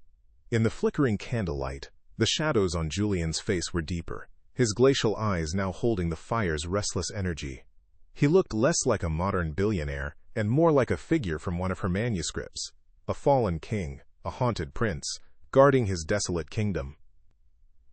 In the flickering candlelight, the shadows on Julian's face were deeper, his glacial eyes now holding the fire's restless energy. He looked less like a modern billionaire and more like a figure from one of her manuscripts, a fallen king, a haunted prince, guarding his desolate kingdom.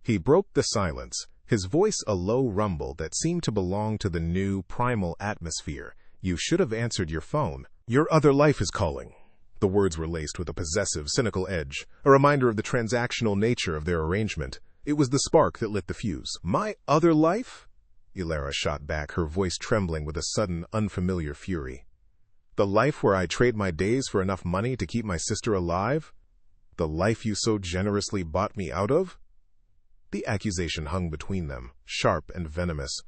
He broke the silence, his voice a low rumble that seemed to belong to the new, primal atmosphere. "You should have answered your phone. Your other life is calling." The words were laced with a possessive, cynical edge, a reminder of the transactional nature of their arrangement. It was the spark that lit the fuse. "My other life?" Ilara shot back, her voice trembling with a sudden, unfamiliar fury. "The life where I trade my days for enough money to keep my sister alive? The life you so generously bought me out of?" The accusation hung between them, sharp and venomous.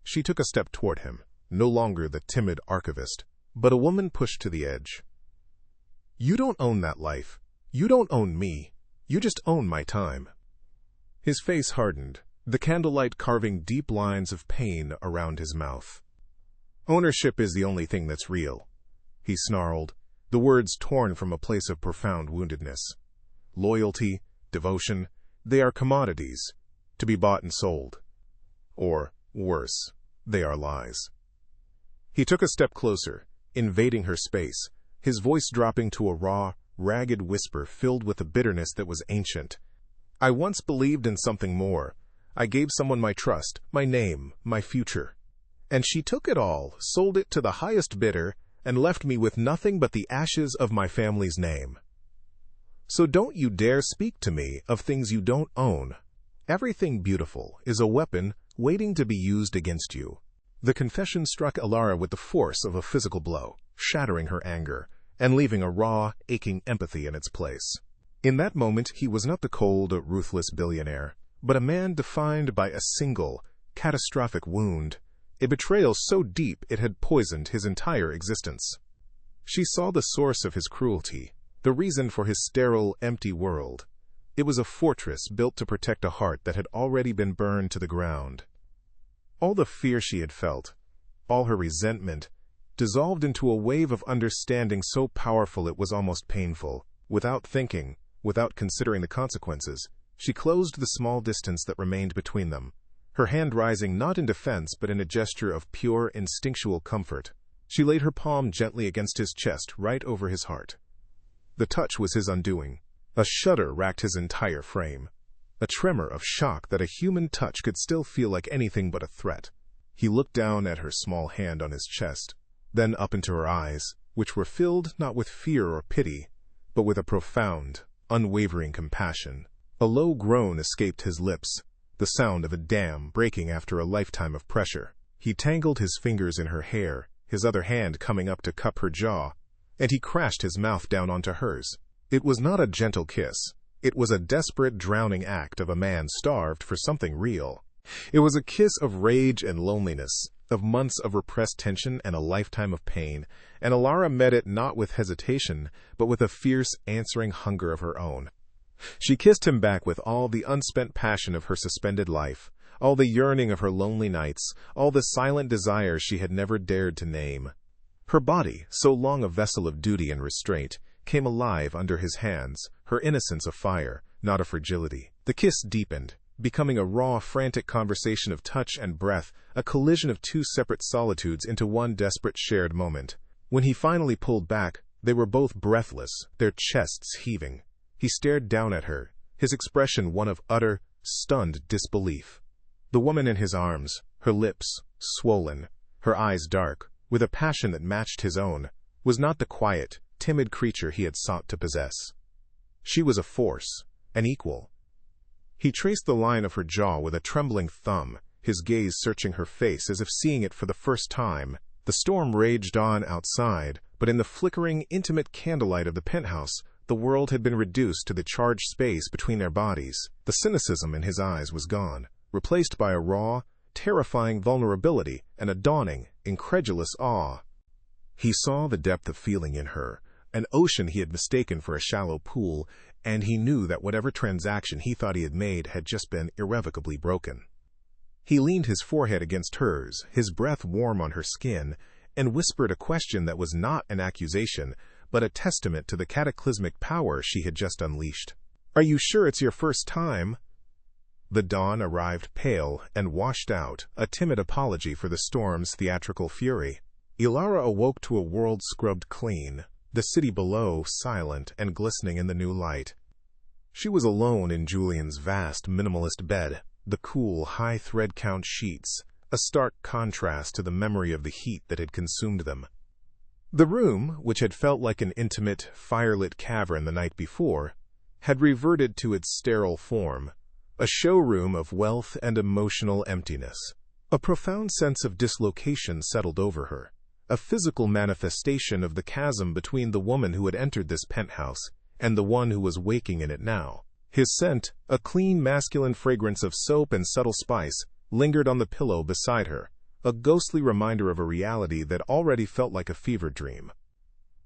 She took a step toward him, no longer the timid archivist, but a woman pushed to the edge. "You don't own that life. You don't own me. You just own my time." His face hardened, the candlelight carving deep lines of pain around his mouth. "Ownership is the only thing that's real," he snarled, the words torn from a place of profound woundedness. "Loyalty, devotion, they are commodities, to be bought and sold. Or, worse, they are lies." He took a step closer, invading her space, his voice dropping to a raw, ragged whisper filled with a bitterness that was ancient. "I once believed in something more. I gave someone my trust, my name, my future. And she took it all, sold it to the highest bidder, and left me with nothing but the ashes of my family's name. So don't you dare speak to me of things you don't own. Everything beautiful is a weapon waiting to be used against you." The confession struck Ilara with the force of a physical blow, shattering her anger, and leaving a raw, aching empathy in its place. In that moment, he was not the cold, ruthless billionaire, but a man defined by a single, catastrophic wound, a betrayal so deep it had poisoned his entire existence. She saw the source of his cruelty, the reason for his sterile, empty world. It was a fortress built to protect a heart that had already been burned to the ground. All the fear she had felt, all her resentment, dissolved into a wave of understanding so powerful it was almost painful. Without thinking, without considering the consequences, she closed the small distance that remained between them, her hand rising not in defense but in a gesture of pure, instinctual comfort. She laid her palm gently against his chest, right over his heart. The touch was his undoing. A shudder racked his entire frame, a tremor of shock that a human touch could still feel like anything but a threat. He looked down at her small hand on his chest, then up into her eyes, which were filled not with fear or pity, but with a profound, unwavering compassion. A low groan escaped his lips, the sound of a dam breaking after a lifetime of pressure. He tangled his fingers in her hair, his other hand coming up to cup her jaw, and he crashed his mouth down onto hers. It was not a gentle kiss. It was a desperate, drowning act of a man starved for something real. It was a kiss of rage and loneliness, of months of repressed tension and a lifetime of pain, and Ilara met it not with hesitation, but with a fierce, answering hunger of her own. She kissed him back with all the unspent passion of her suspended life, all the yearning of her lonely nights, all the silent desires she had never dared to name. Her body, so long a vessel of duty and restraint, came alive under his hands, her innocence afire, not of fragility. The kiss deepened, becoming a raw, frantic conversation of touch and breath, a collision of two separate solitudes into one desperate shared moment. When he finally pulled back, they were both breathless, their chests heaving. He stared down at her, his expression one of utter, stunned disbelief. The woman in his arms, her lips swollen, her eyes dark, with a passion that matched his own, was not the quiet, timid creature he had sought to possess. She was a force, an equal. He traced the line of her jaw with a trembling thumb, his gaze searching her face as if seeing it for the first time. The storm raged on outside, but in the flickering, intimate candlelight of the penthouse, the world had been reduced to the charged space between their bodies. The cynicism in his eyes was gone, replaced by a raw, terrifying vulnerability and a dawning, incredulous awe. He saw the depth of feeling in her, an ocean he had mistaken for a shallow pool, and he knew that whatever transaction he thought he had made had just been irrevocably broken. He leaned his forehead against hers, his breath warm on her skin, and whispered a question that was not an accusation, but a testament to the cataclysmic power she had just unleashed. "Are you sure it's your first time?" The dawn arrived pale and washed out, a timid apology for the storm's theatrical fury. Ilara awoke to a world scrubbed clean, the city below silent and glistening in the new light. She was alone in Julian's vast, minimalist bed, the cool, high thread count sheets, a stark contrast to the memory of the heat that had consumed them. The room, which had felt like an intimate, firelit cavern the night before, had reverted to its sterile form, a showroom of wealth and emotional emptiness. A profound sense of dislocation settled over her, a physical manifestation of the chasm between the woman who had entered this penthouse and the one who was waking in it now. His scent, a clean masculine fragrance of soap and subtle spice, lingered on the pillow beside her, a ghostly reminder of a reality that already felt like a fever dream.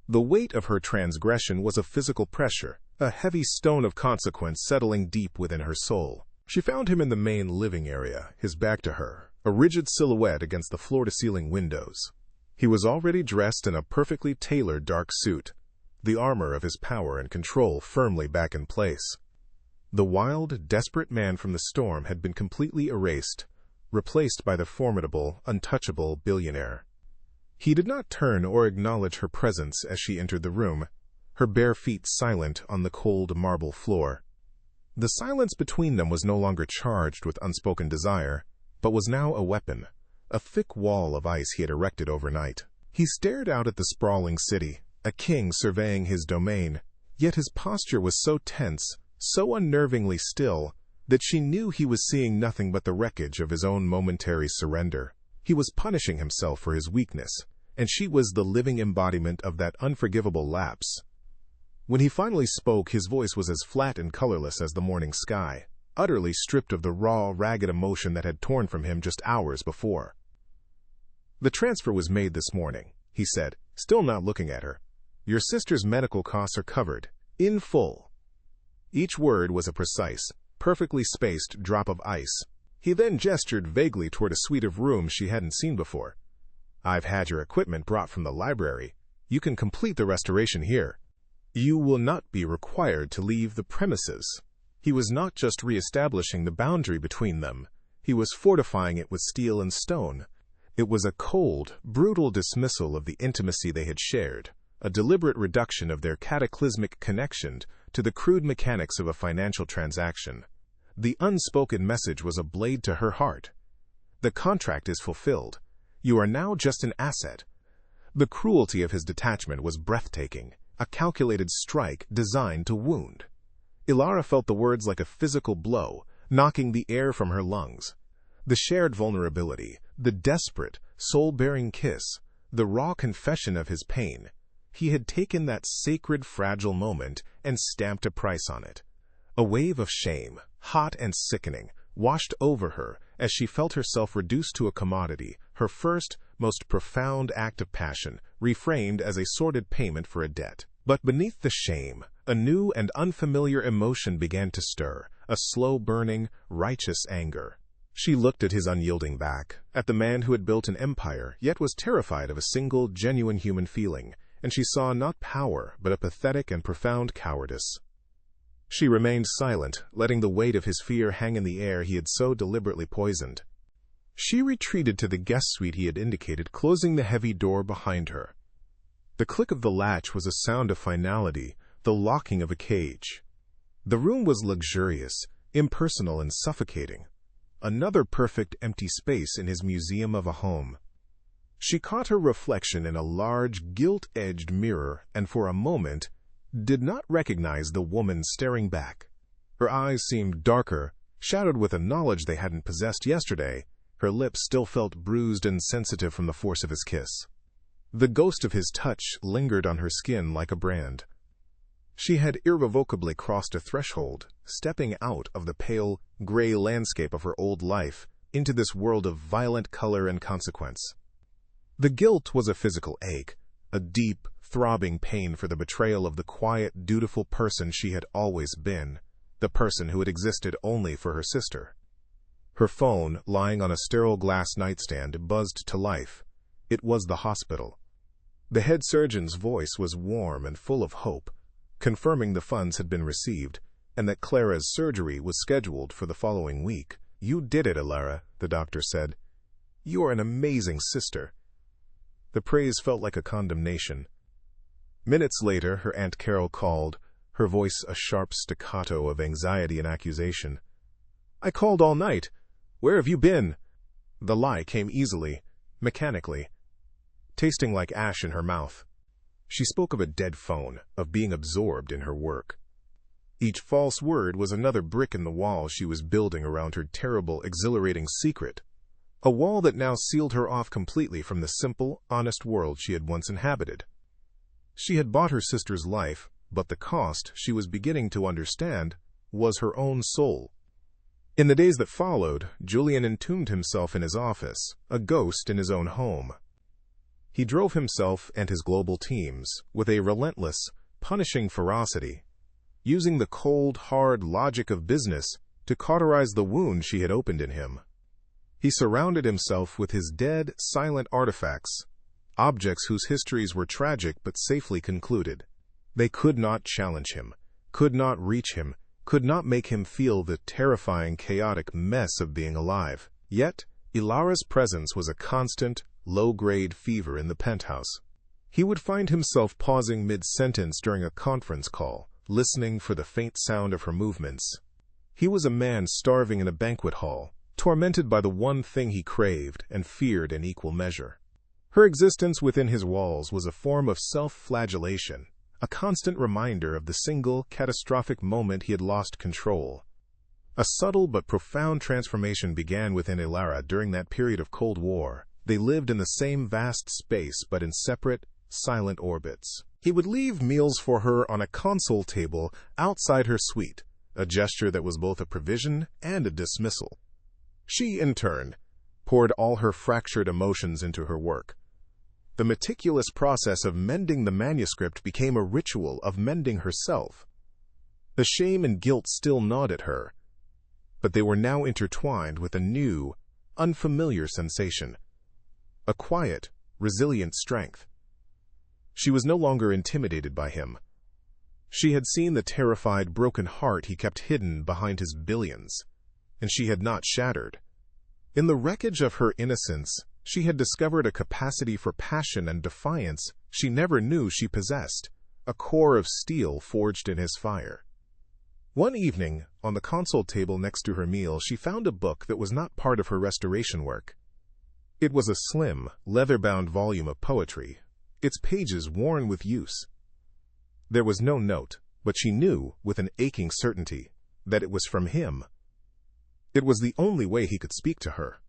The weight of her transgression was a physical pressure, a heavy stone of consequence settling deep within her soul. She found him in the main living area, his back to her, a rigid silhouette against the floor-to-ceiling windows. He was already dressed in a perfectly tailored dark suit, the armor of his power and control firmly back in place. The wild, desperate man from the storm had been completely erased, replaced by the formidable, untouchable billionaire. He did not turn or acknowledge her presence as she entered the room, her bare feet silent on the cold marble floor. The silence between them was no longer charged with unspoken desire, but was now a weapon, a thick wall of ice he had erected overnight. He stared out at the sprawling city, a king surveying his domain, yet his posture was so tense, so unnervingly still, that she knew he was seeing nothing but the wreckage of his own momentary surrender. He was punishing himself for his weakness, and she was the living embodiment of that unforgivable lapse. When he finally spoke, his voice was as flat and colorless as the morning sky, utterly stripped of the raw, ragged emotion that had torn from him just hours before. "The transfer was made this morning," he said, still not looking at her. "Your sister's medical costs are covered, in full." Each word was a precise, perfectly spaced drop of ice. He then gestured vaguely toward a suite of rooms she hadn't seen before. "I've had your equipment brought from the library. You can complete the restoration here. You will not be required to leave the premises." He was not just re-establishing the boundary between them. He was fortifying it with steel and stone. It was a cold, brutal dismissal of the intimacy they had shared, a deliberate reduction of their cataclysmic connection to the crude mechanics of a financial transaction. The unspoken message was a blade to her heart. The contract is fulfilled. You are now just an asset. The cruelty of his detachment was breathtaking, a calculated strike designed to wound. Ilara felt the words like a physical blow, knocking the air from her lungs. The shared vulnerability, the desperate, soul-bearing kiss, the raw confession of his pain. He had taken that sacred, fragile moment and stamped a price on it. A wave of shame, hot and sickening, washed over her as she felt herself reduced to a commodity, her first, most profound act of passion, reframed as a sordid payment for a debt. But beneath the shame, a new and unfamiliar emotion began to stir, a slow-burning, righteous anger. She looked at his unyielding back, at the man who had built an empire, yet was terrified of a single, genuine human feeling, and she saw not power, but a pathetic and profound cowardice. She remained silent, letting the weight of his fear hang in the air he had so deliberately poisoned. She retreated to the guest suite he had indicated, closing the heavy door behind her. The click of the latch was a sound of finality, the locking of a cage. The room was luxurious, impersonal and suffocating. Another perfect empty space in his museum of a home. She caught her reflection in a large, gilt-edged mirror and for a moment did not recognize the woman staring back. Her eyes seemed darker, shadowed with a knowledge they hadn't possessed yesterday. Her lips still felt bruised and sensitive from the force of his kiss. The ghost of his touch lingered on her skin like a brand. She had irrevocably crossed a threshold, stepping out of the pale, gray landscape of her old life into this world of violent color and consequence. The guilt was a physical ache, a deep, throbbing pain for the betrayal of the quiet, dutiful person she had always been, the person who had existed only for her sister. Her phone, lying on a sterile glass nightstand, buzzed to life. It was the hospital. The head surgeon's voice was warm and full of hope, confirming the funds had been received and that Clara's surgery was scheduled for the following week. "You did it, Ilara," the doctor said. "You are an amazing sister." The praise felt like a condemnation. Minutes later, her Aunt Carol called, her voice a sharp staccato of anxiety and accusation. "I called all night. Where have you been?" The lie came easily, mechanically, tasting like ash in her mouth. She spoke of a dead phone, of being absorbed in her work. Each false word was another brick in the wall she was building around her terrible, exhilarating secret. A wall that now sealed her off completely from the simple, honest world she had once inhabited. She had bought her sister's life, but the cost, she was beginning to understand, was her own soul. In the days that followed, Julian entombed himself in his office, a ghost in his own home. He drove himself and his global teams with a relentless, punishing ferocity, using the cold, hard logic of business to cauterize the wound she had opened in him. He surrounded himself with his dead, silent artifacts, objects whose histories were tragic but safely concluded. They could not challenge him, could not reach him, could not make him feel the terrifying, chaotic mess of being alive. Yet, Ilara's presence was a constant, low-grade fever in the penthouse. He would find himself pausing mid-sentence during a conference call, listening for the faint sound of her movements. He was a man starving in a banquet hall, tormented by the one thing he craved and feared in equal measure. Her existence within his walls was a form of self-flagellation, a constant reminder of the single, catastrophic moment he had lost control. A subtle but profound transformation began within Ilara during that period of Cold War. They lived in the same vast space but in separate, silent orbits. He would leave meals for her on a console table outside her suite, a gesture that was both a provision and a dismissal. She, in turn, poured all her fractured emotions into her work. The meticulous process of mending the manuscript became a ritual of mending herself. The shame and guilt still gnawed at her, but they were now intertwined with a new, unfamiliar sensation, a quiet, resilient strength. She was no longer intimidated by him. She had seen the terrified, broken heart he kept hidden behind his billions, and she had not shattered. In the wreckage of her innocence, she had discovered a capacity for passion and defiance she never knew she possessed, a core of steel forged in his fire. One evening, on the console table next to her meal, she found a book that was not part of her restoration work. It was a slim, leather-bound volume of poetry, its pages worn with use. There was no note, but she knew, with an aching certainty, that it was from him. It was the only way he could speak to her.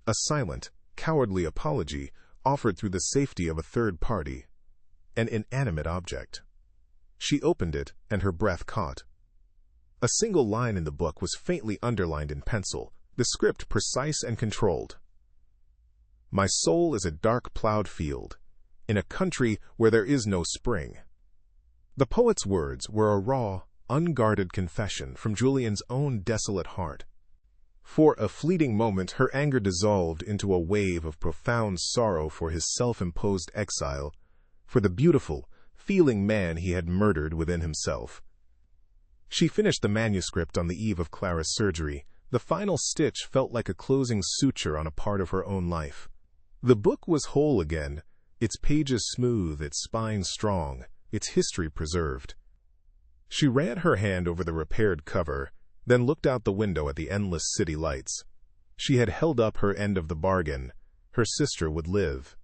A silent, cowardly apology offered through the safety of a third party, an inanimate object. She opened it, and her breath caught. A single line in the book was faintly underlined in pencil, the script precise and controlled. My soul is a dark plowed field, in a country where there is no spring. The poet's words were a raw, unguarded confession from Julian's own desolate heart. For a fleeting moment, her anger dissolved into a wave of profound sorrow for his self-imposed exile, for the beautiful, feeling man he had murdered within himself. She finished the manuscript on the eve of Clara's surgery. The final stitch felt like a closing suture on a part of her own life. The book was whole again, its pages smooth, its spine strong, its history preserved. She ran her hand over the repaired cover, then looked out the window at the endless city lights. She had held up her end of the bargain. Her sister would live.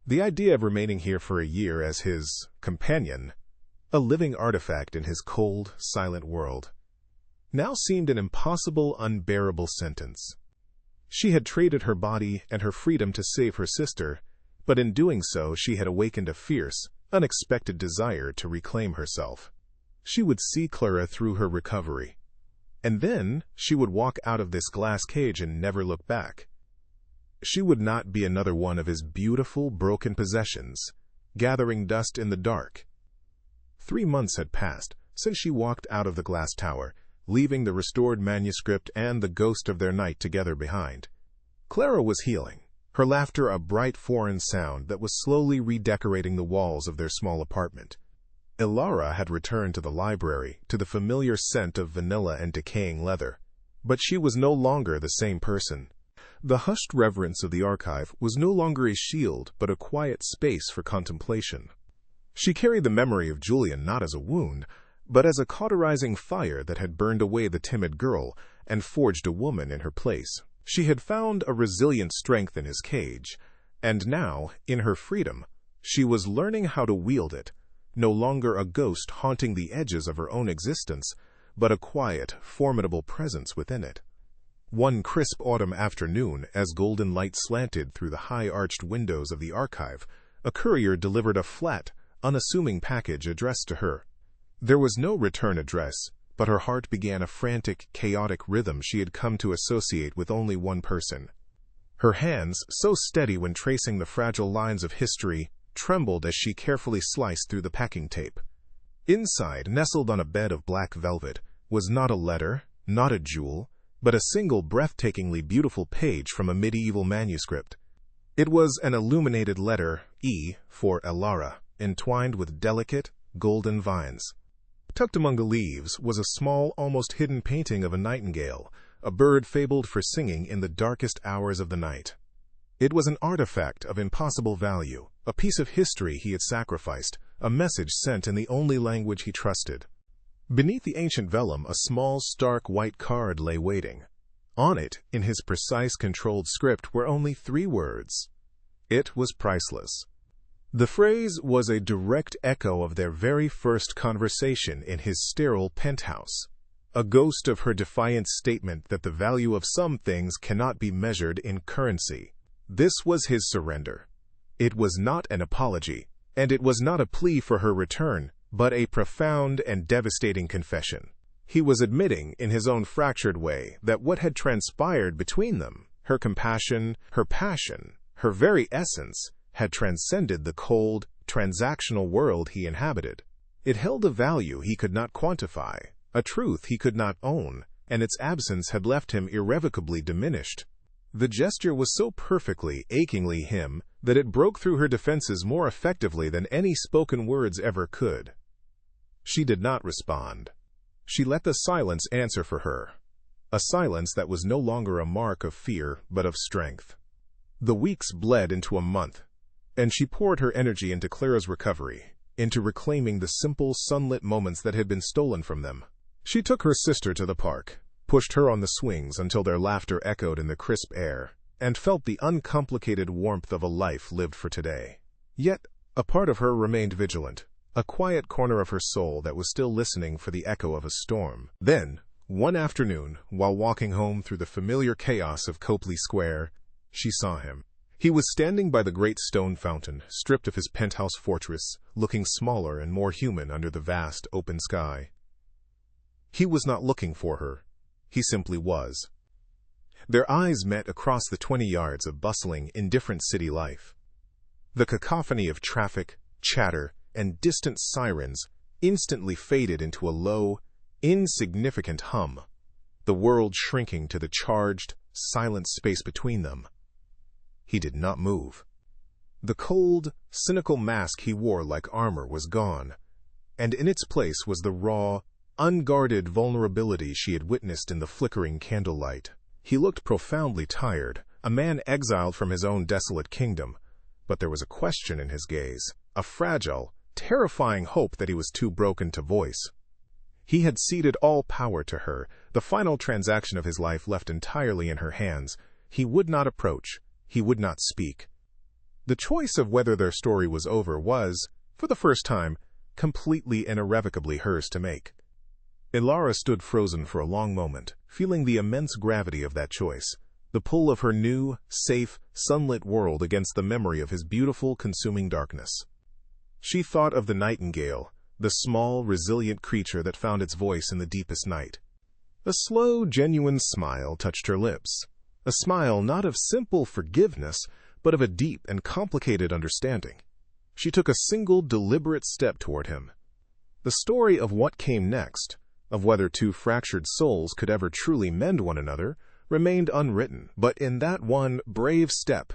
The idea of remaining here for a year as his companion, a living artifact in his cold, silent world, now seemed an impossible, unbearable sentence. She had traded her body and her freedom to save her sister, but in doing so she had awakened a fierce, unexpected desire to reclaim herself. She would see Clara through her recovery, and then she would walk out of this glass cage and never look back. She would not be another one of his beautiful, broken possessions, gathering dust in the dark. 3 months had passed since she walked out of the glass tower, leaving the restored manuscript and the ghost of their night together behind. Clara was healing, her laughter a bright foreign sound that was slowly redecorating the walls of their small apartment. Ilara had returned to the library, to the familiar scent of vanilla and decaying leather. But she was no longer the same person. The hushed reverence of the archive was no longer a shield, but a quiet space for contemplation. She carried the memory of Julian not as a wound, but as a cauterizing fire that had burned away the timid girl and forged a woman in her place. She had found a resilient strength in his cage, and now, in her freedom, she was learning how to wield it, no longer a ghost haunting the edges of her own existence, but a quiet, formidable presence within it. One crisp autumn afternoon, as golden light slanted through the high-arched windows of the archive, a courier delivered a flat, unassuming package addressed to her. There was no return address, but her heart began a frantic, chaotic rhythm she had come to associate with only one person. Her hands, so steady when tracing the fragile lines of history, trembled as she carefully sliced through the packing tape. Inside, nestled on a bed of black velvet, was not a letter, not a jewel, but a single breathtakingly beautiful page from a medieval manuscript. It was an illuminated letter, E for Elara, entwined with delicate, golden vines. Tucked among the leaves was a small, almost hidden painting of a nightingale, a bird fabled for singing in the darkest hours of the night. It was an artifact of impossible value, a piece of history he had sacrificed, a message sent in the only language he trusted. Beneath the ancient vellum, a small, stark white card lay waiting. On it, in his precise, controlled script, were only 3 words. It was priceless. The phrase was a direct echo of their very first conversation in his sterile penthouse, a ghost of her defiant statement that the value of some things cannot be measured in currency. This was his surrender. It was not an apology, and it was not a plea for her return, but a profound and devastating confession. He was admitting, in his own fractured way, that what had transpired between them, her compassion, her passion, her very essence, had transcended the cold, transactional world he inhabited. It held a value he could not quantify, a truth he could not own, and its absence had left him irrevocably diminished. The gesture was so perfectly, achingly him, that it broke through her defenses more effectively than any spoken words ever could. She did not respond. She let the silence answer for her, a silence that was no longer a mark of fear but of strength. The weeks bled into a month, and she poured her energy into Clara's recovery, into reclaiming the simple, sunlit moments that had been stolen from them. She took her sister to the park, pushed her on the swings until their laughter echoed in the crisp air, and felt the uncomplicated warmth of a life lived for today. Yet, a part of her remained vigilant, a quiet corner of her soul that was still listening for the echo of a storm. Then, one afternoon, while walking home through the familiar chaos of Copley Square, she saw him. He was standing by the great stone fountain, stripped of his penthouse fortress, looking smaller and more human under the vast, open sky. He was not looking for her. He simply was. Their eyes met across the 20 yards of bustling, indifferent city life. The cacophony of traffic, chatter, and distant sirens instantly faded into a low, insignificant hum, the world shrinking to the charged, silent space between them. He did not move. The cold, cynical mask he wore like armor was gone, and in its place was the raw, unguarded vulnerability she had witnessed in the flickering candlelight. He looked profoundly tired, a man exiled from his own desolate kingdom, but there was a question in his gaze, a fragile, terrifying hope that he was too broken to voice. He had ceded all power to her, the final transaction of his life left entirely in her hands. He would not approach. He would not speak. The choice of whether their story was over was, for the first time, completely and irrevocably hers to make. Elara stood frozen for a long moment, feeling the immense gravity of that choice, the pull of her new, safe, sunlit world against the memory of his beautiful, consuming darkness. She thought of the nightingale, the small, resilient creature that found its voice in the deepest night. A slow, genuine smile touched her lips. A smile not of simple forgiveness, but of a deep and complicated understanding. She took a single, deliberate step toward him. The story of what came next, of whether 2 fractured souls could ever truly mend one another, remained unwritten. But in that one brave step,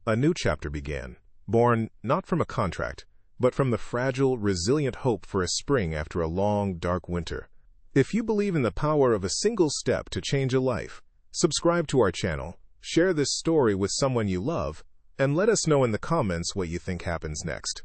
a new chapter began, born not from a contract, but from the fragile, resilient hope for a spring after a long, dark winter. If you believe in the power of a single step to change a life, subscribe to our channel, share this story with someone you love, and let us know in the comments what you think happens next.